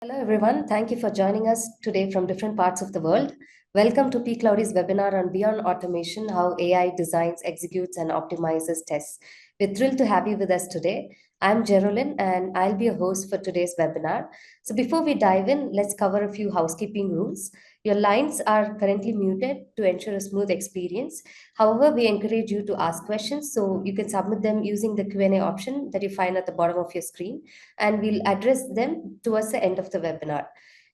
Hello, everyone. Thank you for joining us today from different parts of the world. Welcome to PCloudy's webinar on Beyond Automation, how AI designs, executes, and optimizes tests. We're thrilled to have you with us today. I'm Geraldine, and I'll be your host for today's webinar. So before we dive in, let's cover a few housekeeping rules. Your lines are currently muted to ensure a smooth experience. However, we encourage you to ask questions, so you can submit them using the Q&A option that you find at the bottom of your screen, and we'll address them towards the end of the webinar.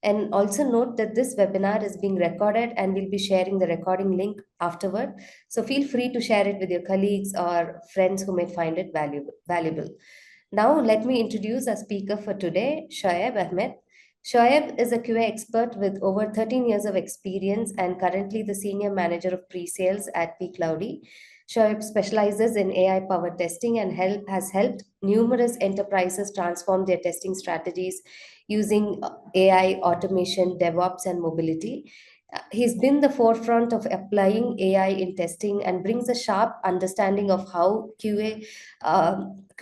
And also note that this webinar is being recorded and we'll be sharing the recording link afterward. So feel free to share it with your colleagues or friends who may find it valuable. Now, let me introduce our speaker for today, Shoaib Ahmed. Shoaib is a QA expert with over 13 years of experience and currently the senior manager of pre-sales at PCloudy. Shoaib specializes in AI-powered testing and has helped numerous enterprises transform their testing strategies using AI, automation, DevOps, and mobility. He's been the forefront of applying AI in testing and brings a sharp understanding of how QA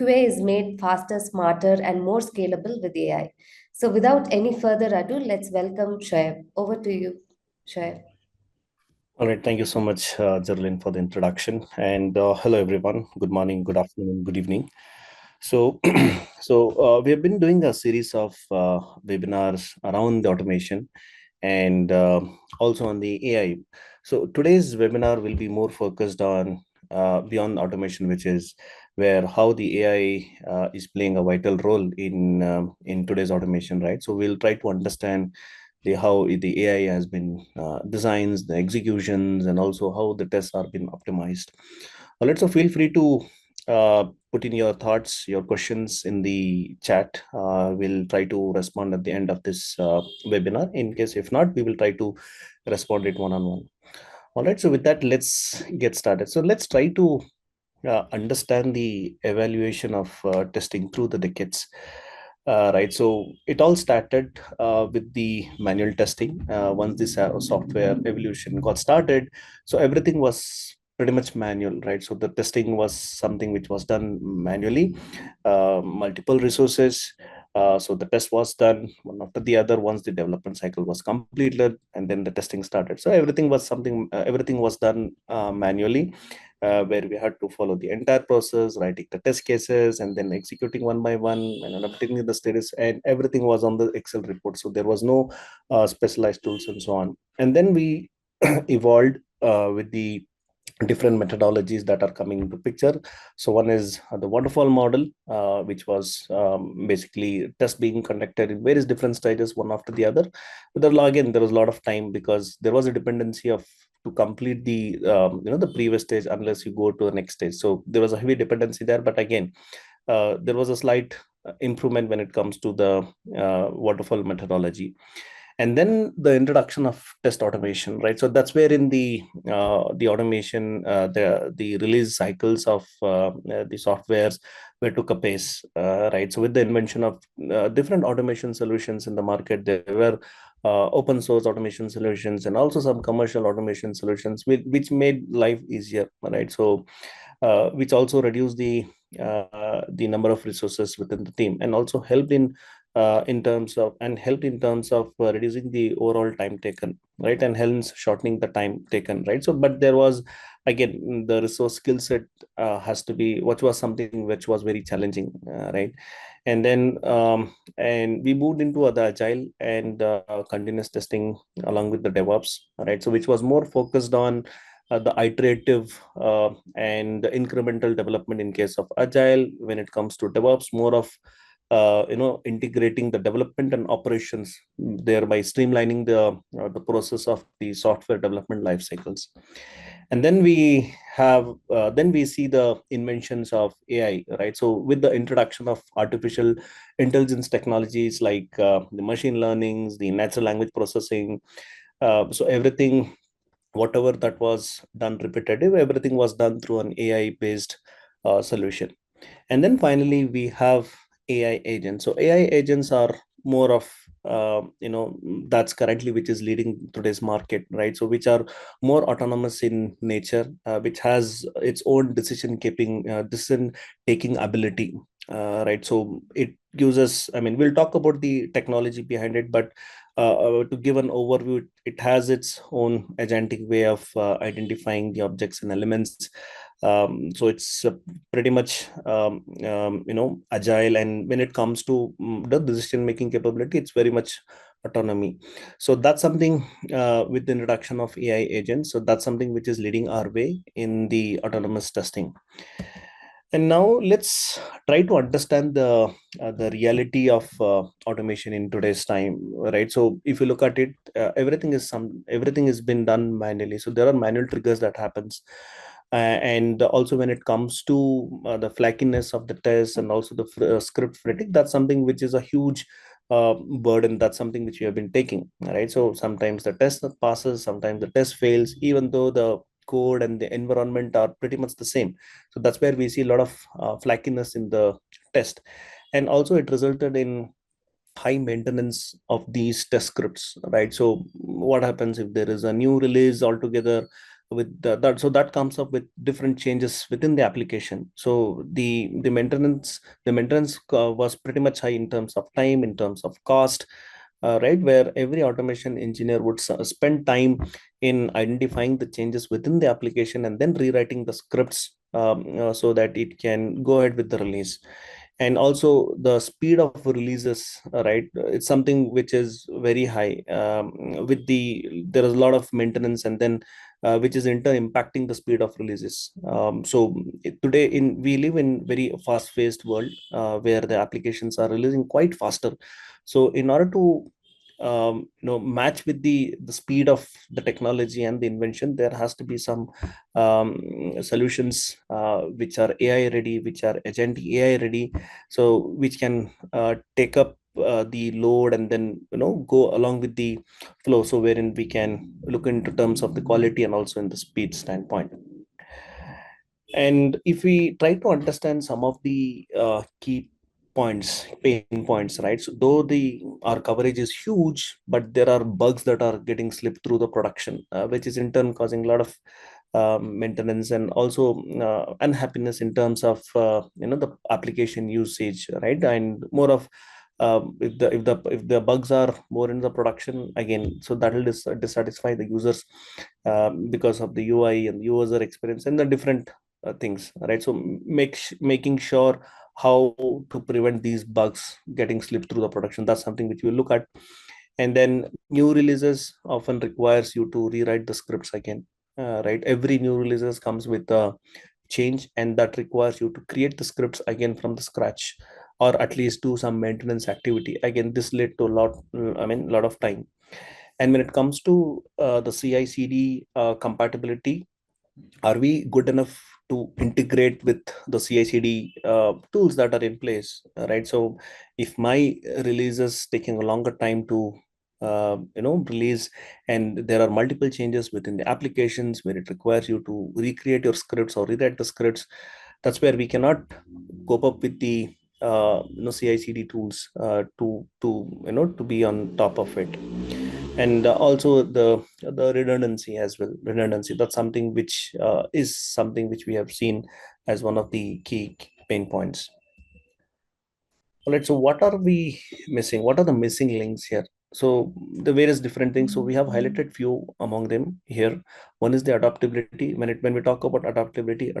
is made faster, smarter, and more scalable with AI. So, without any further ado, let's welcome Shoaib. Over to you, Shoaib. All right, thank you so much, Geraldine, for the introduction. And hello, everyone. Good morning, good afternoon, good evening. So, we have been doing a series of webinars around the automation and also on the AI. So today's webinar will be more focused on beyond automation, which is where how the AI is playing a vital role in today's automation, right? So we'll try to understand the how the AI has been designs, the executions, and also how the tests are being optimized. So feel free to put in your thoughts, your questions in the chat. We'll try to respond at the end of this webinar. In case if not, we will try to respond it one-on-one. All right, so with that, let's get started. So let's try to understand the evaluation of testing through the decades. Right, so it all started with the manual testing. Once this software evolution got started, so everything was pretty much manual, right? So the testing was something which was done manually, multiple resources. So the test was done one after the other once the development cycle was completed, and then the testing started. So everything was done manually, where we had to follow the entire process, writing the test cases, and then executing one by one, and then updating the status, and everything was on the Excel report. So there was no specialized tools and so on. And then we evolved with the different methodologies that are coming into picture. So one is the waterfall model, which was basically test being conducted in various different stages, one after the other. But again, there was a lot of time because there was a dependency of to complete the the previous stage unless you go to the next stage. So there was a heavy dependency there. But again, there was a slight improvement when it comes to the waterfall methodology. And then the introduction of test automation, right? So that's where in the automation, the release cycles of the softwares were took a pace, right? So with the invention of different automation solutions in the market, there were open source automation solutions and also some commercial automation solutions which made life easier, right? So which also reduced the number of resources within the team, and also helped in terms of reducing the overall time taken, right, and hence shortening the time taken, right? So but there was again the resource skill set has to be, which was something which was very challenging, right? And then and we moved into other agile and continuous testing along with the DevOps, right? So which was more focused on the iterative and the incremental development in case of agile. When it comes to DevOps, more of integrating the development and operations, thereby streamlining the process of the software development life cycles. And then we see the inventions of AI, right? So with the introduction of artificial intelligence technologies like the machine learnings, the natural language processing, so everything, whatever that was done repetitive, everything was done through an AI based solution. And then finally we have AI agents. So AI agents are more of that's currently which is leading today's market, right? So which are more autonomous in nature, which has its own decision taking ability, right? So gives us, I mean, we'll talk about the technology behind it, but to give an overview, it has its own agentic way of identifying the objects and elements. So it's pretty much agile, and when it comes to the decision making capability, it's very much autonomy. So that's something with the introduction of AI agents. So that's something which is leading our way in the autonomous testing. And now let's try to understand the reality of automation in today's time, right? So if you look at it, everything has been done manually. So there are manual triggers that happens, and also when it comes to the flakiness of the test and also the script fatigue, that's something which is a huge burden. That's something which we have been taking, right? So sometimes the test passes, sometimes the test fails, even though the code and the environment are pretty much the same. So that's where we see a lot of flakiness in the test, and also it resulted in high maintenance of these test scripts, right? So what happens if there is a new release altogether with that? So that comes up with different changes within the application. So the maintenance was pretty much high in terms of time, in terms of cost, right? Where every automation engineer would spend time in identifying the changes within the application and then rewriting the scripts so that it can go ahead with the release. And also the speed of releases, right? It's something which is very high. With there is a lot of maintenance, and then which is in turn impacting the speed of releases. Today we live in very fast-paced world where the applications are releasing quite faster. So in order to match with the speed of the technology and the invention, there has to be some solutions which are AI ready, which are agent AI ready, so which can take up the load and then go along with the flow, so wherein we can look into terms of the quality and also in the speed standpoint. And if we try to understand some of the key pain points, right? So though our coverage is huge, but there are bugs that are getting slipped through the production, which is in turn causing a lot of maintenance and also unhappiness in terms of the application usage, right? And more of if the bugs are more in the production again, so that will dissatisfy the users because of the UI and user experience and the different things, right? So making sure how to prevent these bugs getting slipped through the production, that's something which we look at. And then new releases often requires you to rewrite the scripts again, right? Every new releases comes with a change, and that requires you to create the scripts again from the scratch, or at least do some maintenance activity again. This led to a lot of time. And when it comes to the CI/CD compatibility, are we good enough to integrate with the CI/CD tools that are in place, right? So if my release is taking a longer time to release, and there are multiple changes within the applications where it requires you to recreate your scripts or rewrite the scripts, that's where we cannot cope up with the CI/CD tools to be on top of it. And also the redundancy as well. Redundancy, that's something which is something which we have seen as one of the key pain points. All right, so what are we missing? What are the missing links here? So the various different things. So we have highlighted few among them here. One is the adaptability. When we talk about adaptability,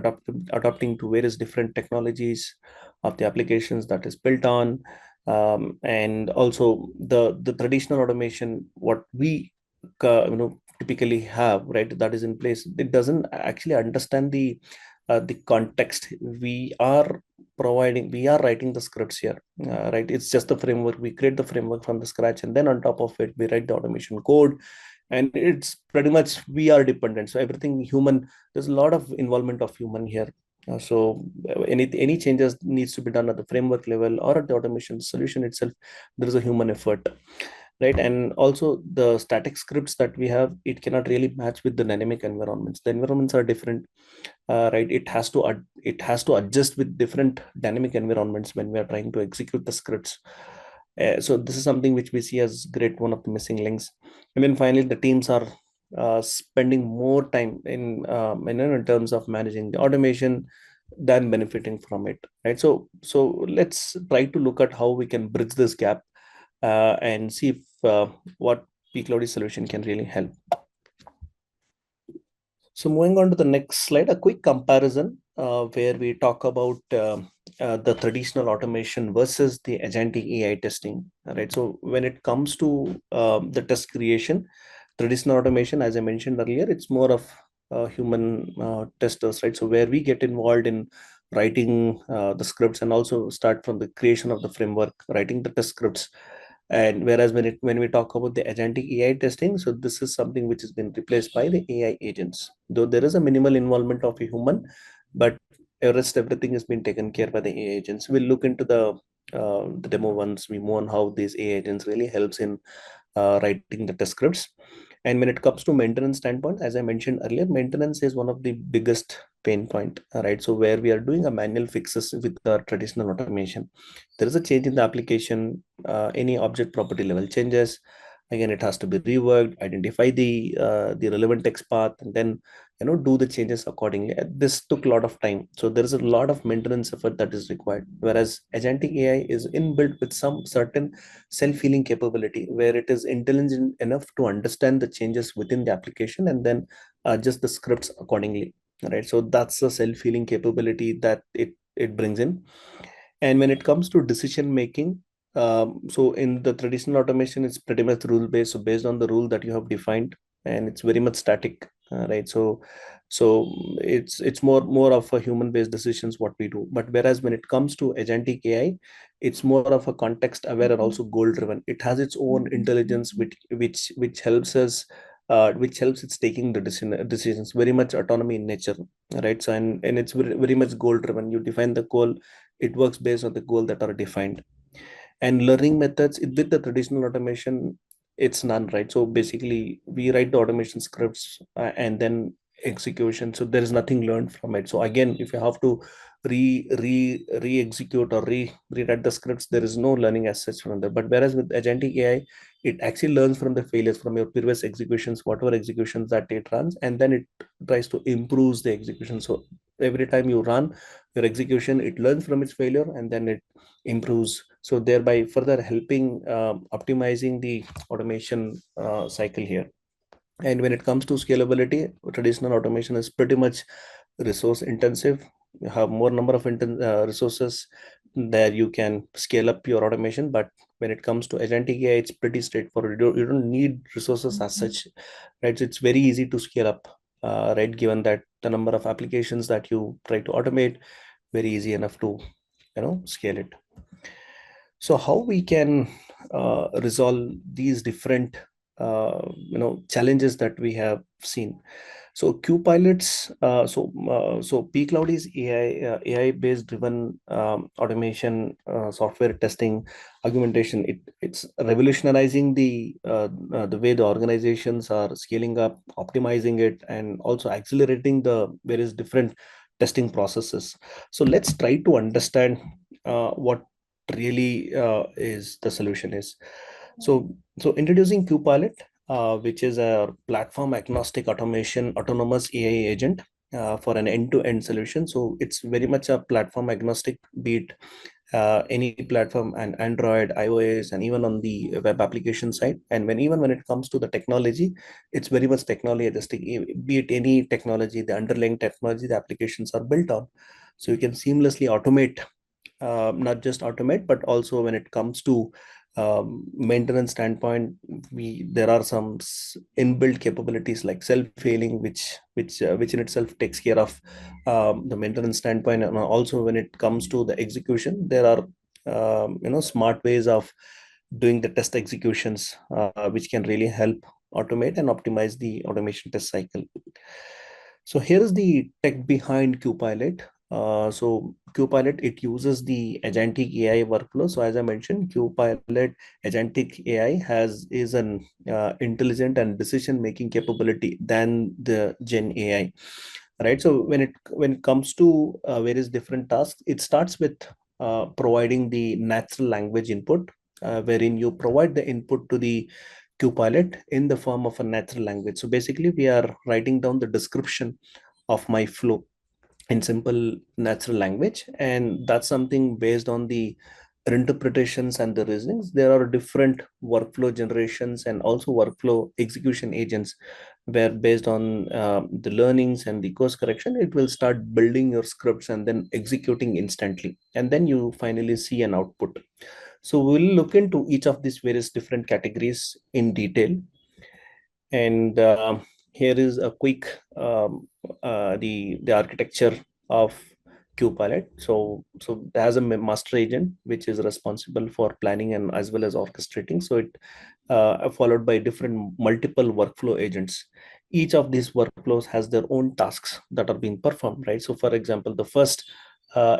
adapting to various different technologies of the applications that is built on, and also the traditional automation, what we typically have, right? That is in place. It doesn't actually understand the context. We are writing the scripts here, right? It's just the framework. We create the framework from the scratch, and then on top of it we write the automation code. And it's pretty much we are dependent, so everything human, there's a lot of involvement of human here. Any changes needs to be done at the framework level or at the automation solution itself. There is a human effort, right? And also the static scripts that we have, it cannot really match with the dynamic environments. The environments are different, right? It has to adjust with different dynamic environments when we are trying to execute the scripts. So this is something which we see as great, one of the missing links. And then finally the teams are spending more time in terms of managing the automation, than benefiting from it, right? So let's try to look at how we can bridge this gap and see if what PCloudy solution can really help. So moving on to the next slide, a quick comparison where we talk about the traditional automation versus the agentic AI testing. All right. So when it comes to the test creation, traditional automation, as I mentioned earlier, it's more of human testers, right? So where we get involved in writing the scripts and also start from the creation of the framework, writing the test scripts. And whereas when we talk about the agentic AI testing, so this is something which has been replaced by the AI agents. Though there is a minimal involvement of a human, but rest everything has been taken care by the AI agents. We'll look into the demo once we move on how these AI agents really helps in writing the test scripts. And when it comes to maintenance standpoint, as I mentioned earlier, maintenance is one of the biggest pain point, right? So where we are doing a manual fixes with the traditional automation, there is a change in the application, any object property level changes. Again, it has to be reworked, identify the relevant text path, and then do the changes accordingly. This took a lot of time, so there is a lot of maintenance effort that is required. Whereas agentic AI is inbuilt with some certain self-healing capability where it is intelligent enough to understand the changes within the application and then adjust the scripts accordingly, right? So that's the self-healing capability that it brings in. And when it comes to decision making, so in the traditional automation, it's pretty much rule based. So based on the rule that you have defined, and it's very much static, right? So it's more of a human based decisions what we do. But whereas when it comes to agentic AI, it's more of a context aware and also goal driven. It has its own intelligence, which helps us. Which helps it's taking the decisions, very much autonomy in nature, right? So and it's very much goal driven. You define the goal, it works based on the goal that are defined. And learning methods with the traditional automation, it's none, right? So basically we write the automation scripts and then execution, so there is nothing learned from it. So again, if you have to re-execute or rewrite the scripts, there is no learning as such from there. But whereas with agentic AI, it actually learns from the failures from your previous executions, whatever executions that it runs, and then it tries to improve the execution. So every time you run your execution, it learns from its failure and then it improves, so thereby further helping optimizing the automation cycle here. And when it comes to scalability, traditional automation is pretty much resource intensive. You have more number of resources there, you can scale up your automation. But when it comes to agentic AI, it's pretty straightforward. You don't need resources as such, right? So it's very easy to scale up, right? Given that the number of applications that you try to automate, very easy enough to scale it. So how we can resolve these different challenges that we have seen. So QPilots, so PCloud is AI based driven automation, software testing, augmentation. It's revolutionizing the way the organizations are scaling up, optimizing it, and also accelerating the various different testing processes. So let's try to understand what really is the solution is. So introducing QPilot, which is a platform agnostic automation autonomous AI agent for an end-to-end solution. So it's very much a platform agnostic, be it any platform, and Android, iOS, and even on the web application side. And even when it comes to the technology, it's very much technology agnostic. Be it any technology, the underlying technology the applications are built on. So you can seamlessly automate, not just automate, but also when it comes to maintenance standpoint, there are some inbuilt capabilities like self-healing, which in itself takes care of the maintenance standpoint. And also when it comes to the execution, there are smart ways of doing the test executions, which can really help automate and optimize the automation test cycle. So here's the tech behind QPilot. So QPilot, it uses the agentic AI workflow. So as I mentioned, QPilot agentic AI is an intelligent and decision making capability than the Gen AI, right? So when it comes to various different tasks, it starts with providing the natural language input, wherein you provide the input to the QPilot in the form of a natural language. So basically, we are writing down the description of my flow, in simple natural language, and that's something based on the interpretations and the reasonings. There are different workflow generations and also workflow execution agents, where based on the learnings and the course correction, it will start building your scripts and then executing instantly, and then you finally see an output. So we'll look into each of these various different categories in detail. And here is a quick the architecture of Qpilot. So it has a master agent which is responsible for planning and as well as orchestrating. So it followed by different multiple workflow agents. Each of these workflows has their own tasks that are being performed, right? So for example, the first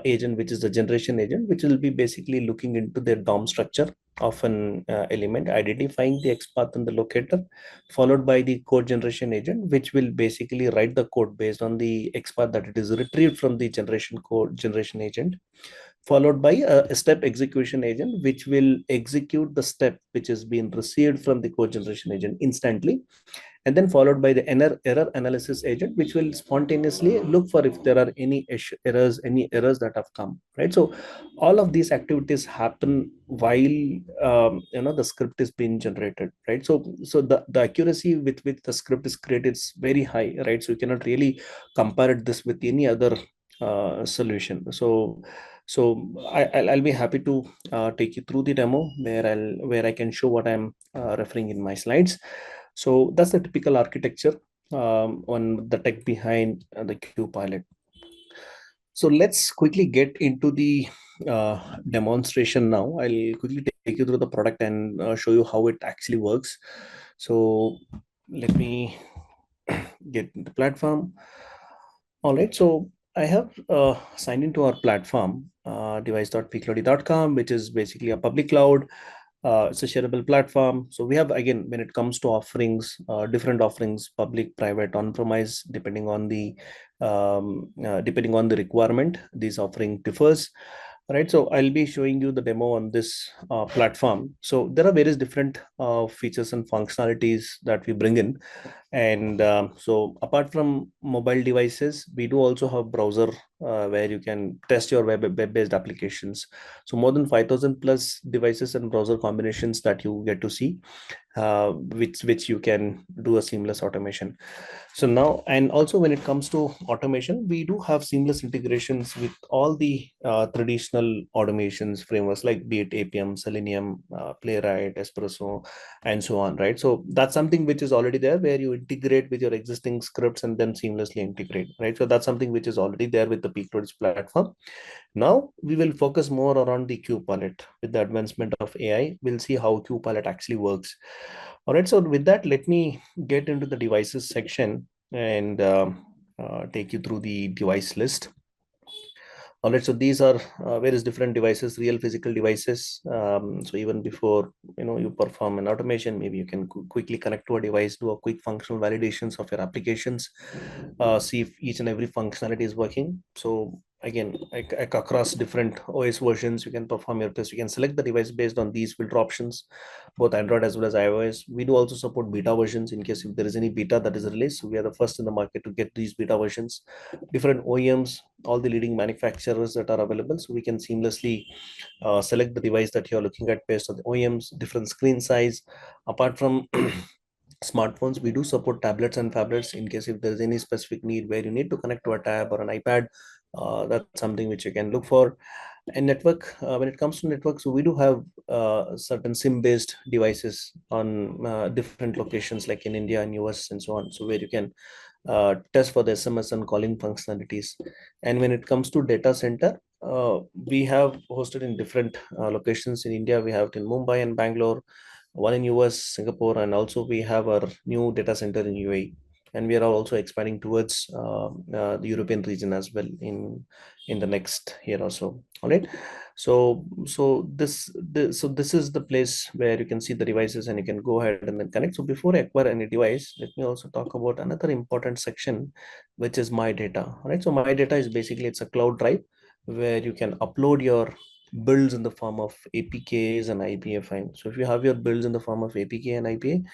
agent, which is the generation agent, which will be basically looking into their DOM structure of an element, identifying the XPath and the locator, followed by the code generation agent, which will basically write the code based on the XPath that it is retrieved from the generation code generation agent, followed by a step execution agent, which will execute the step which is being received from the code generation agent instantly, and then followed by the error analysis agent, which will spontaneously look for if there are any any errors that have come, right? So all of these activities happen while the script is being generated, right? So the accuracy with which the script is created is very high, right? So you cannot really compare this with any other solution. I'll be happy to take you through the demo where I can show what I'm referring in my slides. So that's the typical architecture on the tech behind the Qpilot. So let's quickly get into the demonstration now. I'll quickly take you through the product and show you how it actually works. So let me get the platform. All right, so I have signed into our platform, device.pcloudy.com, which is basically a public cloud. It's a shareable platform. So we have, again, when it comes to offerings, different offerings, public, private, on-premise, depending on the requirement, this offering differs. Right, so I'll be showing you the demo on this platform. So there are various different features and functionalities that we bring in, and so apart from mobile devices, we do also have browser where you can test your web-based applications. So more than 5,000 plus devices and browser combinations that you get to see, which you can do a seamless automation. So now, and also when it comes to automation, we do have seamless integrations with all the traditional automations frameworks like be it APM, Selenium, Playwright, Espresso, and so on, right? So that's something which is already there, where you integrate with your existing scripts and then seamlessly integrate, right? So that's something which is already there with the PCloudy's platform. Now we will focus more around the Qpilot. With the advancement of AI, we'll see how Qpilot actually works. All right, so with that, let me get into the devices section and take you through the device list. All right, so these are various different devices, real physical devices. So even before you perform an automation, maybe you can quickly connect to a device, do a quick functional validations of your applications, see if each and every functionality is working. So again, across different OS versions, you can perform your test. You can select the device based on these filter options, both Android as well as iOS. We do also support beta versions in case if there is any beta that is released. So we are the first in the market to get these beta versions. Different OEMs, all the leading manufacturers that are available, so we can seamlessly select the device that you're looking at based on the OEMs, different screen size. Apart from smartphones, we do support tablets and phablets in case if there's any specific need where you need to connect to a tab or an iPad. That's something which you can look for. And network, when it comes to network, so we do have certain SIM based devices on different locations like in India and US and so on, so where you can test for the SMS and calling functionalities. And when it comes to data center, we have hosted in different locations in India. We have it in Mumbai and Bangalore, one in US, Singapore, and also we have our new data center in UAE. And we are also expanding towards the European region as well in the next year or so. All right. So this is the place where you can see the devices and you can go ahead and then connect. So before I acquire any device, let me also talk about another important section, which is my data. All right. So my data is basically, it's a cloud drive where you can upload your builds in the form of APKs and IPA files. So if you have your builds in the form of APK and IPA,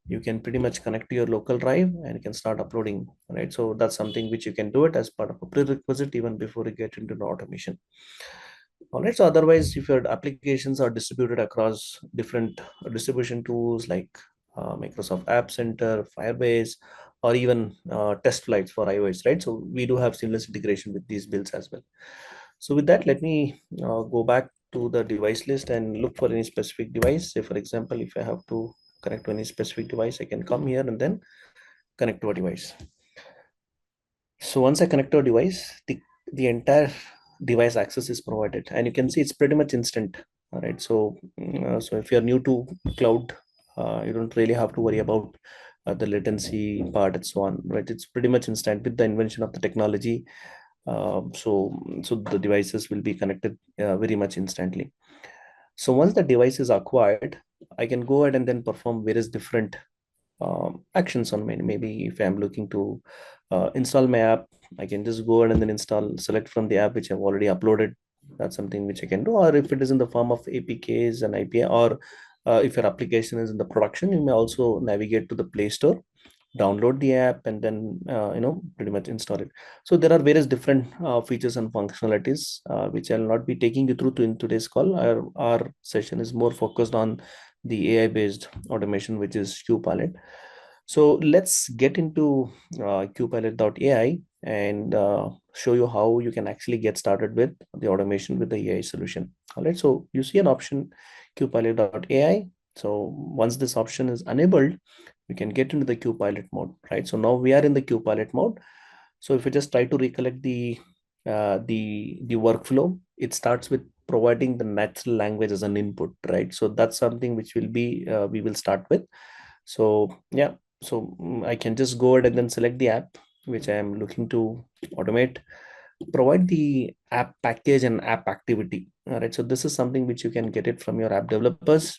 you can pretty much connect to your local drive and you can start uploading, right? So that's something which you can do it as part of a prerequisite even before you get into the automation. All right. So otherwise, if your applications are distributed across different distribution tools like Microsoft App Center, Firebase, or even test flights for iOS, right? So we do have seamless integration with these builds as well. So with that, let me go back to the device list and look for any specific device. Say, for example, if I have to connect to any specific device, I can come here and then connect to a device. So once I connect to a device, the entire device access is provided, and you can see it's pretty much instant. All right. So, so if you're new to cloud, you don't really have to worry about the latency part and so on, right? It's pretty much instant with the invention of the technology. So the devices will be connected very much instantly. So once the device is acquired, I can go ahead and then perform various different actions on mine. Maybe if I'm looking to install my app, I can just go ahead and then select from the app which I've already uploaded. That's something which I can do. Or if it is in the form of APKs and IPA, or if your application is in the production, you may also navigate to the Play Store, download the app, and then pretty much install it. So there are various different features and functionalities which I'll not be taking you through in today's call. Our session is more focused on the AI based automation, which is QPilot. So let's get into QPilot.ai and show you how you can actually get started with the automation with the AI solution. All right, so you see an option QPilot.ai. So once this option is enabled, we can get into the QPilot mode, right? So now we are in the QPilot mode. So if you just try to recollect the workflow, it starts with providing the natural language as an input, right? So that's something which will be we will start with. So yeah, so I can just go ahead and then select the app which I am looking to automate, provide the app package and app activity. All right, so this is something which you can get it from your app developers.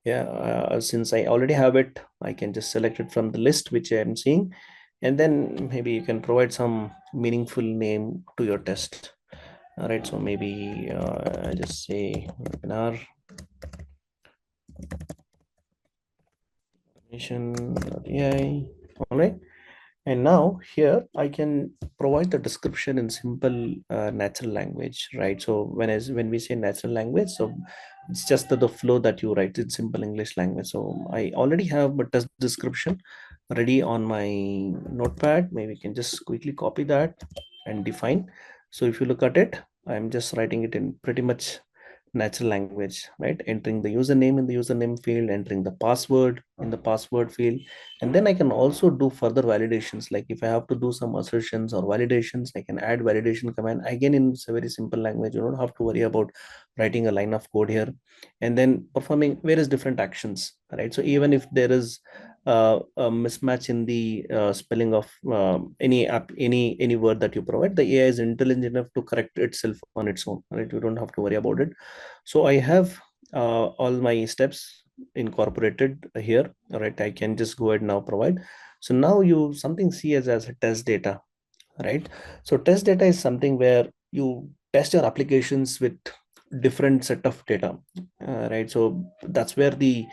Yeah, since I already have it, I can just select it from the list which I am seeing, and then maybe you can provide some meaningful name to your test. All right, so maybe I just say webinar automation.ai. All right. And now here I can provide the description in simple natural language, right? So when we say natural language, so it's just the flow that you write in simple English language. So I already have a test description ready on my notepad. Maybe you can just quickly copy that and define. So if you look at it, I'm just writing it in pretty much natural language, right? Entering the username in the username field, entering the password in the password field, and then I can also do further validations. Like if I have to do some assertions or validations, I can add validation command again in a very simple language. You don't have to worry about writing a line of code here, and then performing various different actions, right? So even if there is a mismatch in the spelling of any app, any word that you provide, the AI is intelligent enough to correct itself on its own, right? You don't have to worry about it. So I have all my steps incorporated here. All right, I can just go ahead now provide. So now you something see as a test data, right? So test data is something where you test your applications with different set of data, right? So that's where the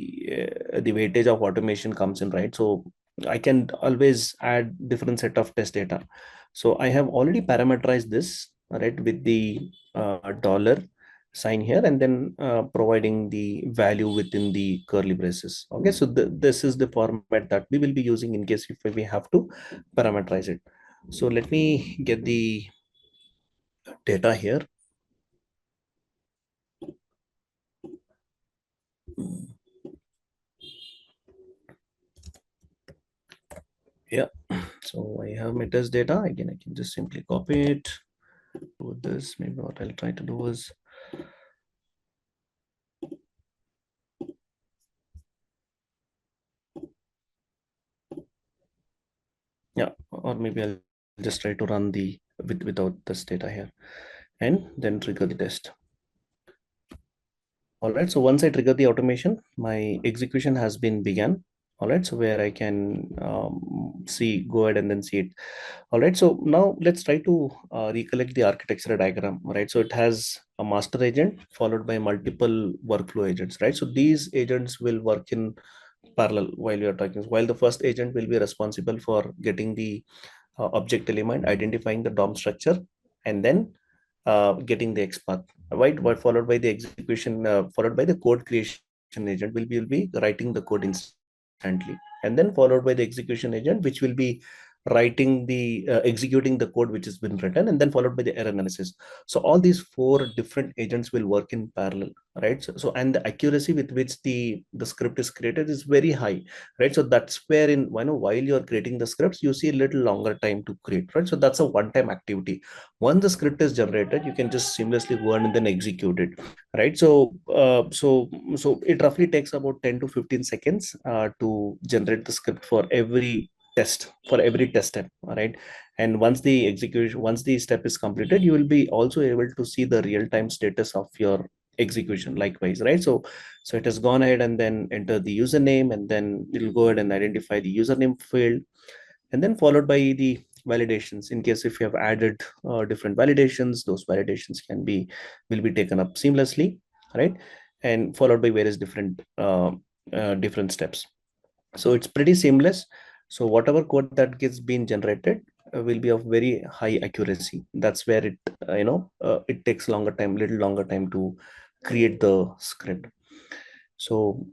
weightage of automation comes in, right? So I can always add different set of test data. So I have already parameterized this, right, with the dollar sign here, and then providing the value within the curly braces. Okay, so this is the format that we will be using in case if we have to parameterize it. So let me get the data here. Yeah, so I have my test data. Again, I can just simply copy it. Do this. Maybe what I'll try to do is, yeah, or maybe I'll just try to run the without this data here and then trigger the test. All right, so once I trigger the automation, my execution has been begun. All right, so where I can see, go ahead and then see it. All right, so now let's try to recollect the architecture diagram. All right, so it has a master agent followed by multiple workflow agents, right? So these agents will work in parallel while you are talking. While the first agent will be responsible for getting the object element, identifying the DOM structure, and then getting the XPath, right? What followed by the execution, followed by the code creation agent will be writing the code instantly, and then followed by the execution agent, which will be writing the executing the code which has been written, and then followed by the error analysis. So all these four different agents will work in parallel, right? So and the accuracy with which the script is created is very high, right? So that's where in while you're creating the scripts, you see a little longer time to create, right? So that's a one-time activity. Once the script is generated, you can just seamlessly go on and then execute it, right? So it roughly takes about 10 to 15 seconds to generate the script for every test step, all right? And once the step is completed, you will be also able to see the real-time status of your execution likewise, right? So it has gone ahead and then enter the username, and then it will go ahead and identify the username field, and then followed by the validations. In case if you have added different validations, those validations will be taken up seamlessly, right? And followed by various different steps. So it's pretty seamless. So whatever code that gets been generated will be of very high accuracy. That's where it takes little longer time to create the script. So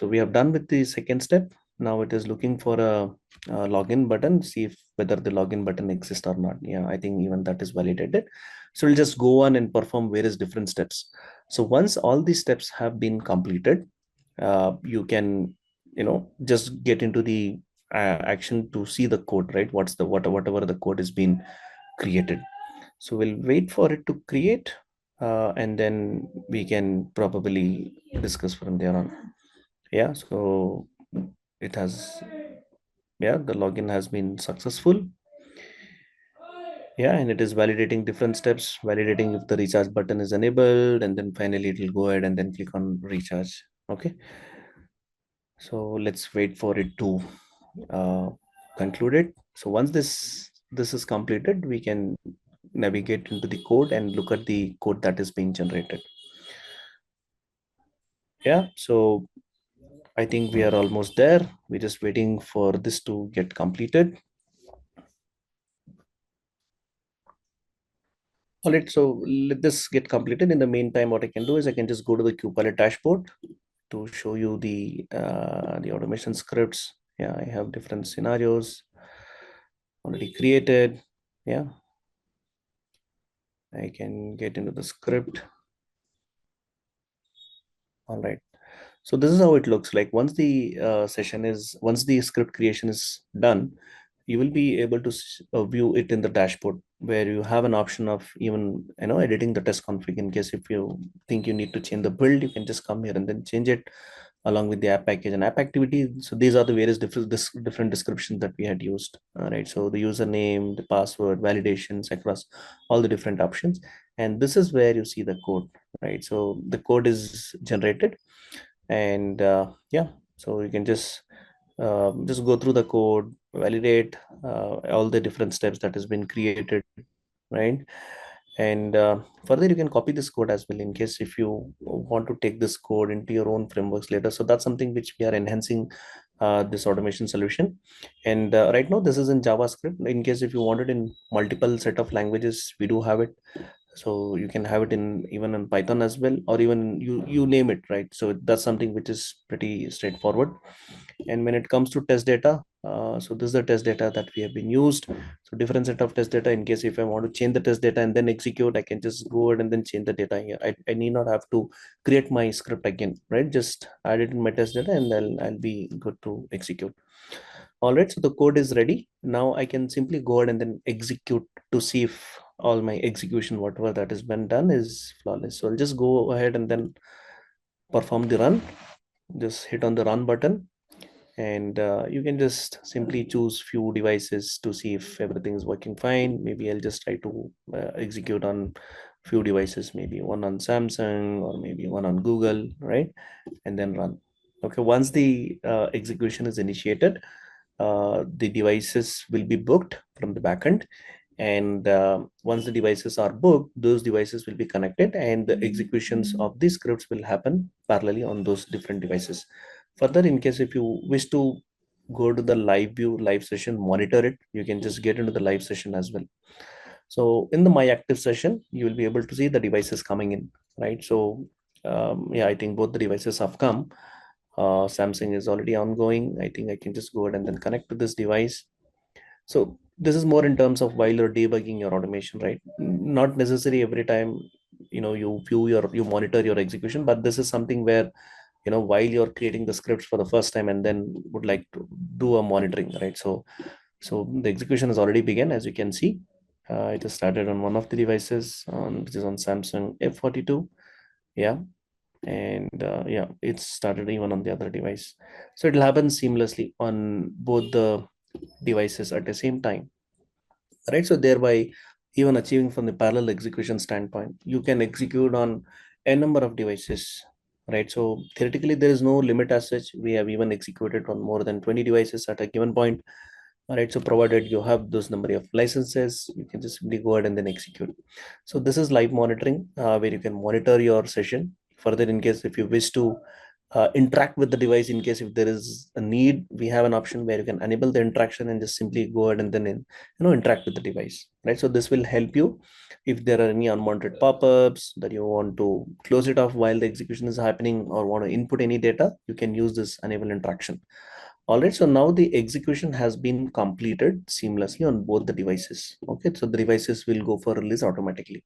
we have done with the second step. Now it is looking for a login button, see if whether the login button exists or not. Yeah, I think even that is validated. So we'll just go on and perform various different steps. So once all these steps have been completed, you can just get into the action to see the code, right? Whatever the code is being created. So we'll wait for it to create, and then we can probably discuss from there on. Yeah, so it has, yeah, the login has been successful. Yeah, and it is validating different steps, validating if the recharge button is enabled, and then finally it will go ahead and then click on recharge. Okay, so let's wait for it to uh, conclude it. So once this is completed, we can navigate into the code and look at the code that is being generated. Yeah, so I think we are almost there. We're just waiting for this to get completed. All right, so let this get completed. In the meantime, what I can do is I can just go to the Copilot dashboard to show you the automation scripts. Yeah, I have different scenarios already created. Yeah, I can get into the script. All right. So this is how it looks like. Once the script creation is done, you will be able to view it in the dashboard, where you have an option of even editing the test config. In case if you think you need to change the build, you can just come here and then change it along with the app package and app activity. So these are the various different descriptions that we had used. All right. So the username, the password, validations across all the different options, and this is where you see the code, right? So the code is generated, and yeah, so you can just go through the code, validate all the different steps that has been created, right? And further, you can copy this code as well in case if you want to take this code into your own frameworks later. So that's something which we are enhancing this automation solution. And right now this is in JavaScript. In case if you want it in multiple set of languages, we do have it. So you can have it in even in Python as well, or even you name it, right? So that's something which is pretty straightforward. And when it comes to test data, so this is the test data that we have been used. So different set of test data. In case if I want to change the test data and then execute, I can just go ahead and then change the data here. I need not have to create my script again, right? Just add it in my test data, and I'll be good to execute. All right, so the code is ready. Now I can simply go ahead and then execute to see if all my execution, whatever that has been done, is flawless. So I'll just go ahead and then perform the run. Just hit on the run button, and you can just simply choose few devices to see if everything is working fine. Maybe I'll just try to execute on few devices, maybe one on Samsung or maybe one on Google, right? And then run. Okay, once the execution is initiated, the devices will be booked from the backend, And once the devices are booked, those devices will be connected, and the executions of these scripts will happen parallelly on those different devices. Further, in case if you wish to go to the live view live session, monitor it, you can just get into the live session as well. So in the my active session, you will be able to see the devices coming in, right? So yeah, I think both the devices have come. Samsung is already ongoing. I think I can just go ahead and then connect to this device. So this is more in terms of while you're debugging your automation, right? Not necessary every time, you monitor your execution, but this is something where, while you're creating the scripts for the first time and then would like to do a monitoring, right? So the execution has already begun, as you can see. It has started on one of the devices, which is on Samsung F42. Yeah, and yeah, it's started even on the other device. So it'll happen seamlessly on both the devices at the same time, right? So thereby, even achieving from the parallel execution standpoint, you can execute on a number of devices, right? So theoretically, there is no limit as such. We have even executed on more than 20 devices at a given point. All right, so provided you have those number of licenses, you can just simply go ahead and then execute. So this is live monitoring, where you can monitor your session. Further, in case if you wish to interact with the device, in case if there is a need, we have an option where you can enable the interaction and just simply go ahead and then interact with the device, right? So this will help you if there are any unwanted pop-ups that you want to close it off while the execution is happening, or want to input any data, you can use this enable interaction. All right, so now the execution has been completed seamlessly on both the devices. Okay, so the devices will go for release automatically.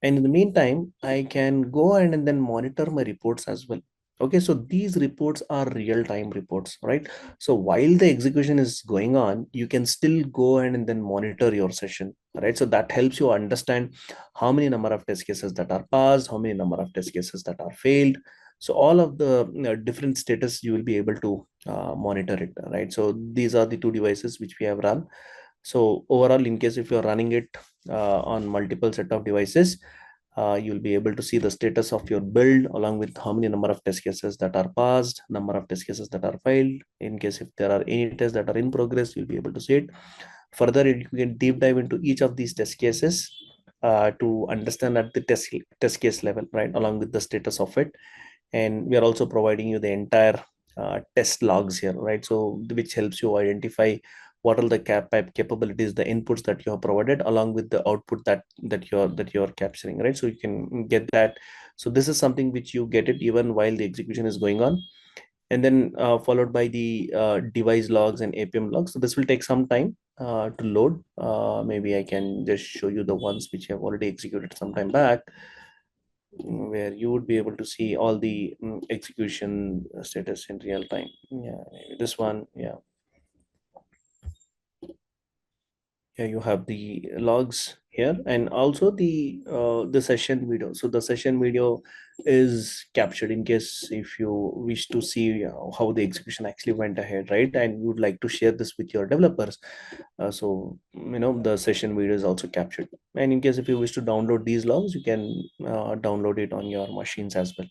And in the meantime, I can go ahead and then monitor my reports as well. Okay, so these reports are real-time reports, right? So while the execution is going on, you can still go ahead and then monitor your session, right? So that helps you understand how many number of test cases that are passed, how many number of test cases that are failed. So all of the different status you will be able to monitor it, right? So these are the two devices which we have run. So overall, in case if you're running it on multiple set of devices, you'll be able to see the status of your build along with how many number of test cases that are passed, number of test cases that are failed. In case if there are any tests that are in progress, you'll be able to see it. Further, you can deep dive into each of these test cases to understand at the test case level, right, along with the status of it. And we are also providing you the entire test logs here, right? So which helps you identify what are the capabilities, the inputs that you have provided, along with the output that you're capturing, right? So you can get that. So this is something which you get it even while the execution is going on, and then followed by the device logs and APM logs. So this will take some time to load. Maybe I can just show you the ones which have already executed some time back, where you would be able to see all the execution status in real time. Yeah, maybe this one. Yeah, yeah, you have the logs here, and also the session video. So the session video is captured in case if you wish to see how the execution actually went ahead, right? And you would like to share this with your developers. So the session video is also captured, and in case if you wish to download these logs, you can download it on your machines as well.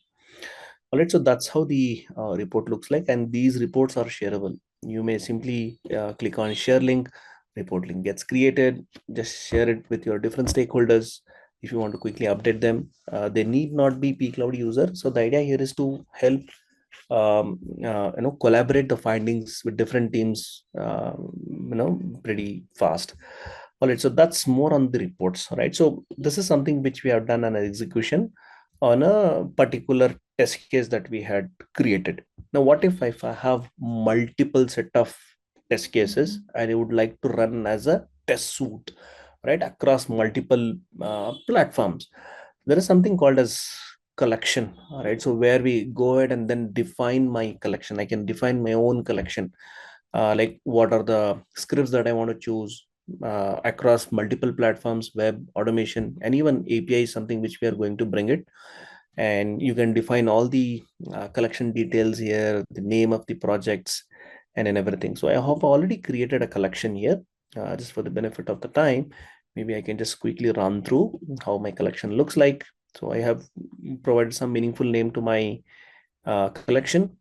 All right, so that's how the report looks like, and these reports are shareable. You may simply click on share link, report link gets created, just share it with your different stakeholders. If you want to quickly update them, they need not be PCloud user. So the idea here is to help collaborate the findings with different teams pretty fast. All right, so that's more on the reports, right? So this is something which we have done an execution on a particular test case that we had created. Now what if I have multiple set of test cases and I would like to run as a test suite, right, across multiple platforms? There is something called as collection. All right, so where we go ahead and then define my collection. I can define my own collection, like what are the scripts that I want to choose across multiple platforms, web automation, and even API is something which we are going to bring it. And you can define all the collection details here, the name of the projects, and then everything. So I hope I already created a collection here. Just for the benefit of the time, maybe I can just quickly run through how my collection looks like. So I have provided some meaningful name to my collection.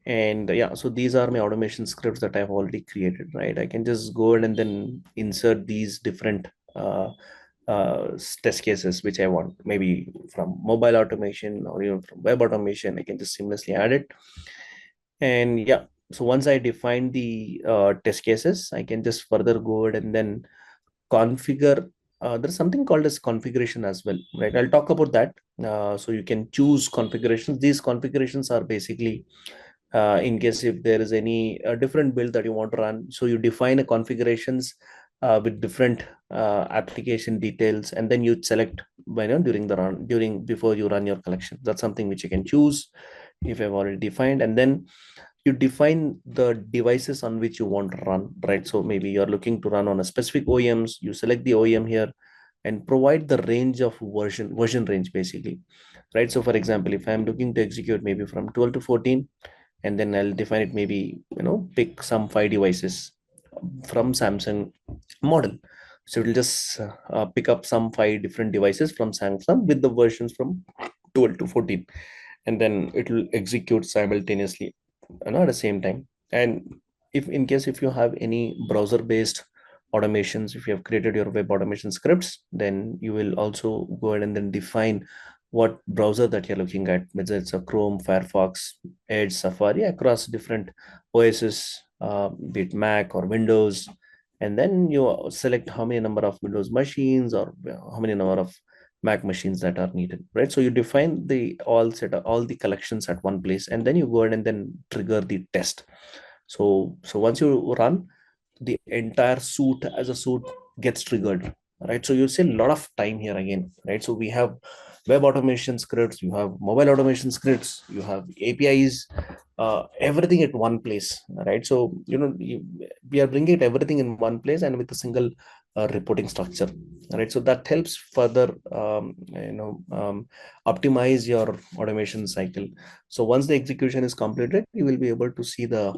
And yeah, so these are my automation scripts that I've already created, right? I can just go ahead and then insert these different test cases which I want, maybe from mobile automation or even from web automation. I can just seamlessly add it. And yeah, so once I define the test cases, I can just further go ahead and then configure. There's something called as configuration as well, right? I'll talk about that. So you can choose configurations. These configurations are basically in case if there is any different build that you want to run. So you define a configurations with different application details, and then you select during the run, during before you run your collection. That's something which you can choose if I've already defined. And then you define the devices on which you want to run, right? So maybe you're looking to run on a specific OEMs, you select the OEM here and provide the range of version range basically, right? So for example, if I'm looking to execute maybe from 12 to 14, and then I'll define it, maybe pick some 5 devices from Samsung model. So it will just pick up some 5 different devices from Samsung with the versions from 12 to 14, and then it will execute simultaneously, at the same time. And if in case if you have any browser based automations, if you have created your web automation scripts, then you will also go ahead and then define what browser that you're looking at, whether it's a Chrome, Firefox, Edge, Safari, across different OSs, be it Mac or Windows. And then you select how many number of Windows machines or how many number of Mac machines that are needed, right? So you define the all the collections at one place, and then you go ahead and then trigger the test. So once you run, the entire suite as a suite gets triggered, right? So you see a lot of time here again, right? So we have web automation scripts, you have mobile automation scripts, you have APIs, everything at one place, right? So we are bringing everything in one place and with a single reporting structure, right? So that helps further optimize your automation cycle. So once the execution is completed, you will be able to see the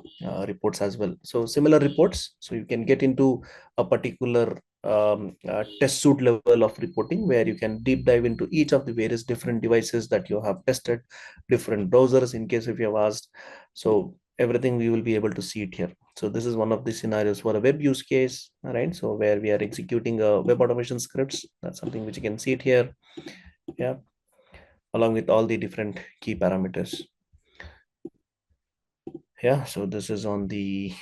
reports as well. So similar reports, so you can get into a particular test suite level of reporting, where you can deep dive into each of the various different devices that you have tested, different browsers in case if you have asked. So everything we will be able to see it here. So this is one of the scenarios for a web use case, all right? So where we are executing a web automation scripts, that's something which you can see it here. Yeah, along with all the different key parameters. Yeah, so this is on the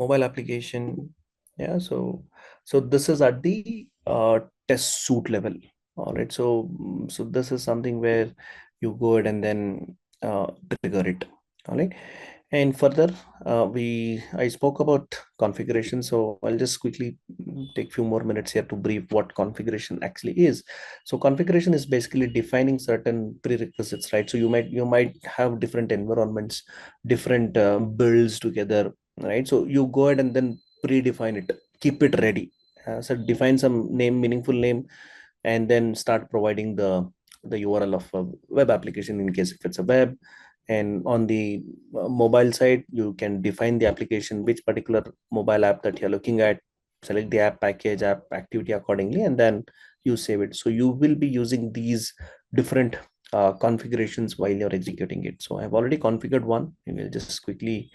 mobile application. Yeah, so this is at the test suite level. All right, so this is something where you go ahead and then trigger it. All right. And further, I spoke about configuration, so I'll just quickly take few more minutes here to brief what configuration actually is. So configuration is basically defining certain prerequisites, right? So you might have different environments, different builds together, right? So you go ahead and then predefine it, keep it ready. So define some name, meaningful name, and then start providing the URL of a web application in case if it's a web. And on the mobile side, you can define the application, which particular mobile app that you're looking at, select the app package, app activity accordingly, and then you save it. So you will be using these different configurations while you're executing it. So I've already configured one. We will just quickly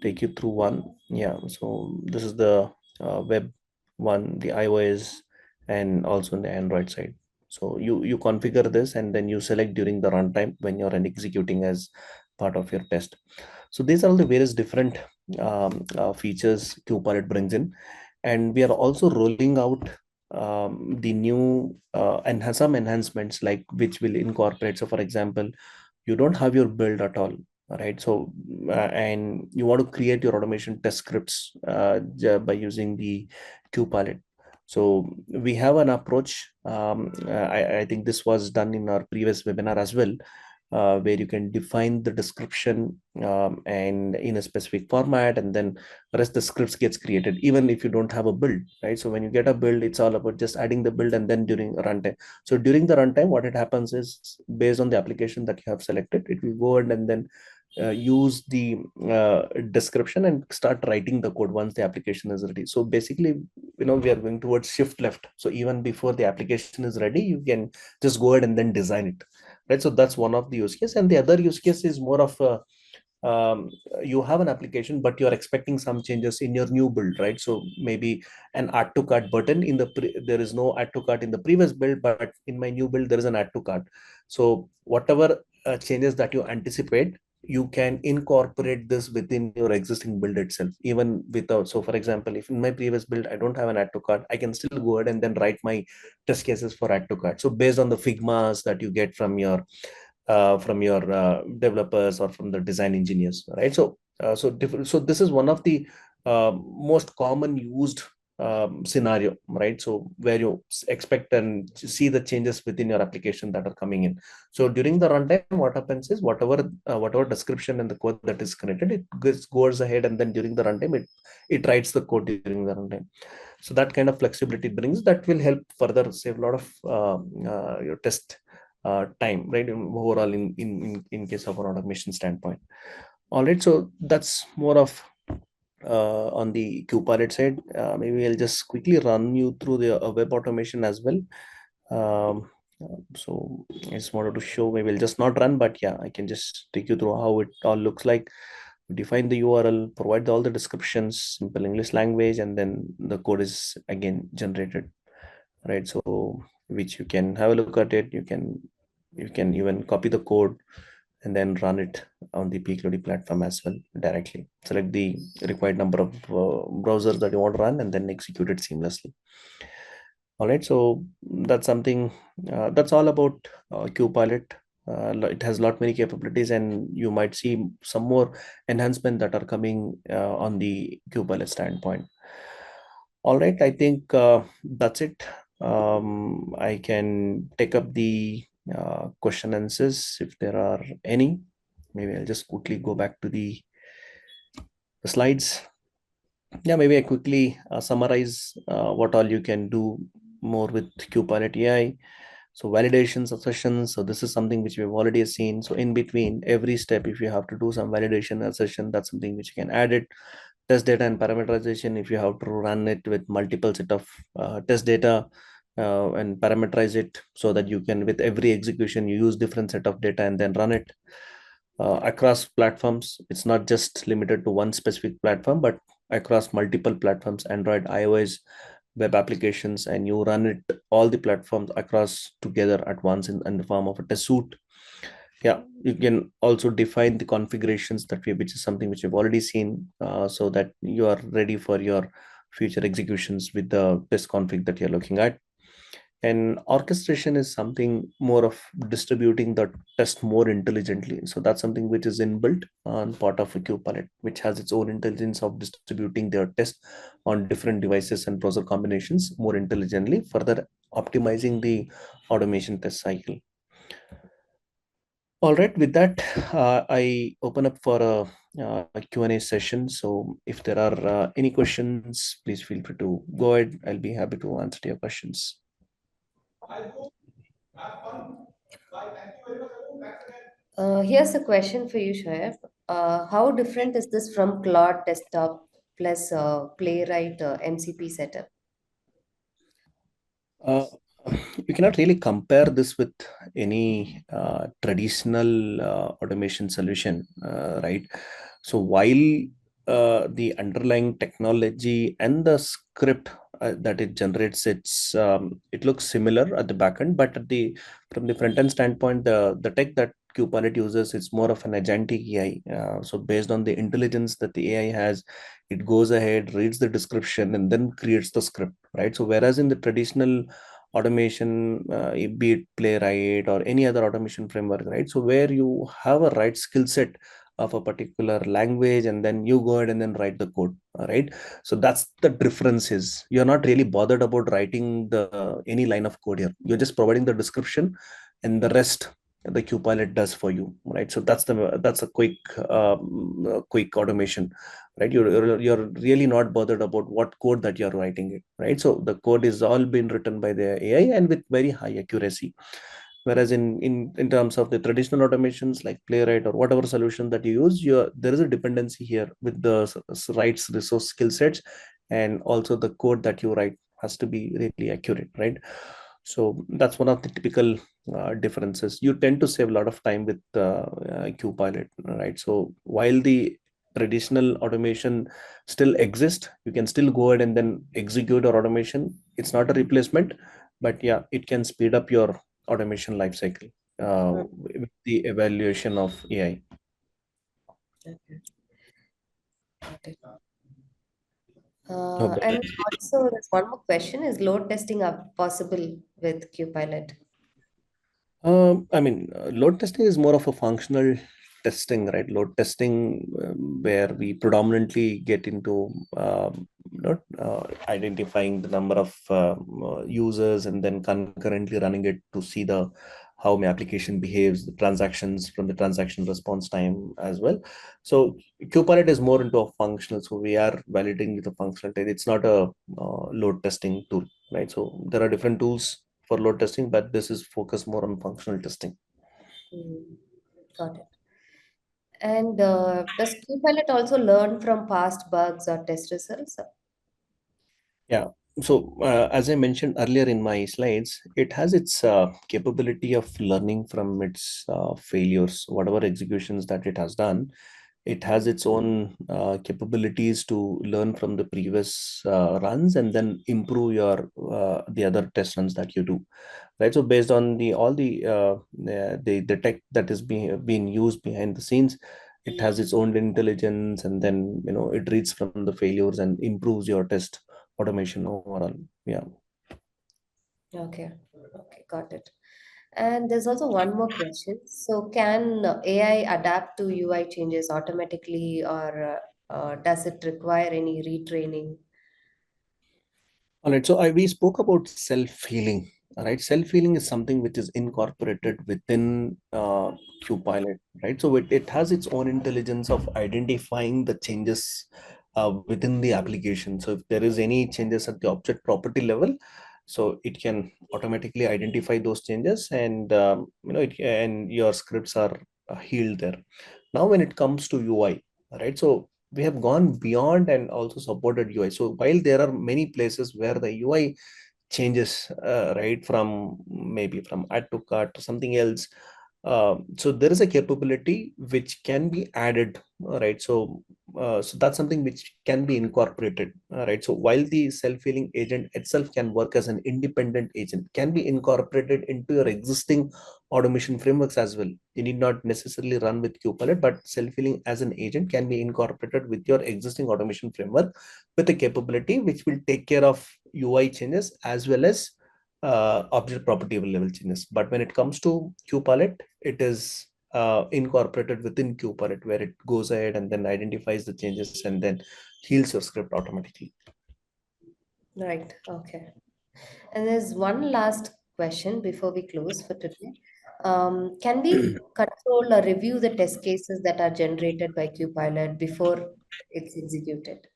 take you through one. Yeah, so this is the web one, the iOS, and also on the Android side. So you configure this and then you select during the runtime when you're executing as part of your test. So these are all the various different features Copilot brings in, and we are also rolling out the new and has some enhancements like which will incorporate. So for example, you don't have your build at all, right? So and you want to create your automation test scripts by using the Copilot. So we have an approach. I think this was done in our previous webinar as well, where you can define the description and in a specific format, and then the rest the scripts gets created even if you don't have a build, right? So when you get a build, it's all about just adding the build and then during runtime. So during the runtime, what it happens is based on the application that you have selected, it will go ahead and then use the description and start writing the code once the application is ready. So basically, we are going towards shift left. So even before the application is ready, you can just go ahead and then design it, right? So that's one of the use case, and the other use case is more of a you have an application, but you're expecting some changes in your new build, right? So maybe an add to cart button in there is no add to cart in the previous build, but in my new build there is an add to cart. So whatever changes that you anticipate, you can incorporate this within your existing build itself, even without. So for example, if in my previous build I don't have an add to cart, I can still go ahead and then write my test cases for add to cart. So based on the figmas that you get from your developers or from the design engineers, right? So this is one of the most common used scenario, right? So where you expect and see the changes within your application that are coming in. So during the runtime, what happens is whatever description and the code that is created, it goes ahead, and then during the runtime, it writes the code during the runtime. So that kind of flexibility brings, that will help further save a lot of your test time, right? Overall, in case of an automation standpoint. All right, so that's more of on the Copilot side. Maybe I'll just quickly run you through the web automation as well. So I just wanted to show, maybe I'll just not run, but yeah, I can just take you through how it all looks like. Define the URL, provide all the descriptions, simple English language, and then the code is again generated, right? So which you can have a look at it. You can even copy the code and then run it on the PCloudy platform as well directly. Select the required number of browsers that you want to run and then execute it seamlessly. All right, so that's something, that's all about Copilot. It has a lot many capabilities, and you might see some more enhancement that are coming on the Copilot standpoint. All right, I think that's it. I can take up the question answers if there are any. Maybe I'll just quickly go back to the slides. Yeah, maybe I quickly summarize what all you can do more with Copilot AI. So validations, assertions. So this is something which we've already seen. So in between every step, if you have to do some validation, assertion, that's something which you can add it. Test data and parameterization, if you have to run it with multiple set of test data and parameterize it, so that you can, with every execution, you use different set of data and then run it across platforms. It's not just limited to one specific platform, but across multiple platforms, Android, iOS, web applications, and you run it all the platforms across together at once in the form of a test suite. Yeah, you can also define the configurations which is something which you've already seen, so that you are ready for your future executions with the test config that you're looking at. And orchestration is something more of distributing the test more intelligently. So that's something which is inbuilt on part of a Copilot, which has its own intelligence of distributing their test on different devices and browser combinations more intelligently, further optimizing the automation test cycle. All right, with that, I open up for a Q&A session. So if there are any questions, please feel free to go ahead. I'll be happy to answer your questions. Here's a question for you, Shoaib. How different is this from Claude Desktop plus Playwright MCP setup? Uh, you cannot really compare this with any traditional automation solution, right? So while the underlying technology and the script that it generates, it looks similar at the back end, but from the front end standpoint, the tech that Copilot uses, it's more of an agentic AI. So based on the intelligence that the AI has, it goes ahead, reads the description, and then creates the script, right? So whereas in the traditional automation, be it Playwright or any other automation framework, right? So where you have a right skill set of a particular language, and then you go ahead and then write the code, right? So that's the difference. Is you're not really bothered about writing the any line of code here. You're just providing the description, and the rest the Copilot does for you, right? So that's a quick automation, right? You're really not bothered about what code that you're writing it, right? So the code is all been written by the AI and with very high accuracy. Whereas in terms of the traditional automations like Playwright or whatever solution that you use, there is a dependency here with the right resource skill sets, and also the code that you write has to be really accurate, right? So that's one of the typical differences. You tend to save a lot of time with Qpilot, right? So while the traditional automation still exists, you can still go ahead and then execute your automation. It's not a replacement, but yeah, it can speed up your automation lifecycle Mm, with the evaluation of AI. okay, got it. Hope that And also, there's one more question: is load testing possible with Qpilot? I mean, load testing is more of a functional testing, right? Load testing, where we predominantly get into not identifying the number of users and then concurrently running it to see the how my application behaves, the transactions from the transaction response time as well. So Copilot is more into a functional. So we are validating with a functional test. It's not a load testing tool, right? So there are different tools for load testing, but this is focused more on functional testing. Mm, got it. And does Qpilot also learn from past bugs or test results? Yeah. So, as I mentioned earlier in my slides, it has its capability of learning from its failures, whatever executions that it has done. It has its own capabilities to learn from the previous runs and then improve your the other test runs that you do, right? So based on the all the tech that is being used behind the scenes, it has its own intelligence, and then it reads from the failures and improves your test automation overall. Yeah. Okay, okay, got it. And there's also one more question. So, can AI adapt to UI changes automatically, or does it require any retraining? All right. So we spoke about self-healing. All right. Self-healing is something which is incorporated within Qpilot, right? So it has its own intelligence of identifying the changes within the application. So if there is any changes at the object property level, so it can automatically identify those changes, and and your scripts are healed there. Now, when it comes to UI, right? So we have gone beyond and also supported UI. So while there are many places where the UI changes, right, from maybe from add to cart to something else, so there is a capability which can be added, right? So that's something which can be incorporated, right? So while the self-healing agent itself can work as an independent agent, can be incorporated into your existing automation frameworks as well. You need not necessarily run with Copilot, but self-healing as an agent can be incorporated with your existing automation framework with a capability which will take care of UI changes as well as object property level changes. But when it comes to Qpilot, it is incorporated within Qpilot, where it goes ahead and then identifies the changes and then heals your script automatically. Right, okay. And there's one last question before we close for today. Can we control or review the test cases that are generated by Qpilot before it's executed?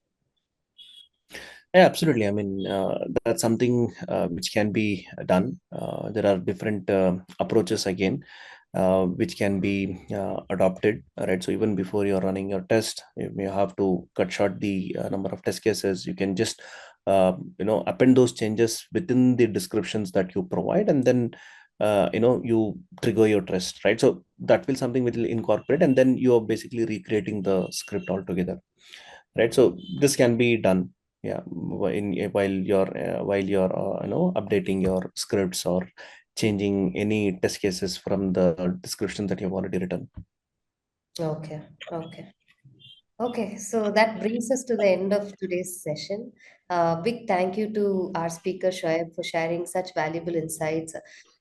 Yeah, absolutely. I mean, that's something which can be done. There are different approaches again, which can be adopted, right? So even before you're running your test, you may have to cut short the number of test cases. You can just, append those changes within the descriptions that you provide, and then, you trigger your test, right? So that will something which will incorporate, and then you're basically recreating the script altogether, right? So this can be done, yeah, while you're updating your scripts or changing any test cases from the description that you've already written. Okay, okay. Okay, so that brings us to the end of today's session. Big thank you to our speaker Shoaib for sharing such valuable insights,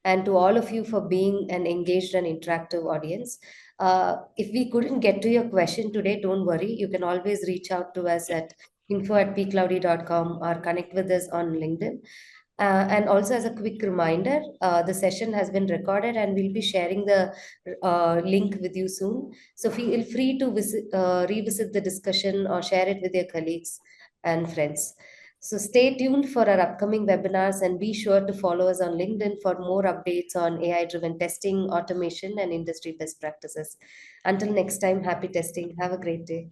and to all of you for being an engaged and interactive audience. If we couldn't get to your question today, don't worry. You can always reach out to us at info@pcloudy.com or connect with us on LinkedIn. And also, as a quick reminder, the session has been recorded and we'll be sharing the link with you soon. So feel free to revisit the discussion or share it with your colleagues and friends. So stay tuned for our upcoming webinars and be sure to follow us on LinkedIn for more updates on AI-driven testing, automation, and industry best practices. Until next time, happy testing. Have a great day.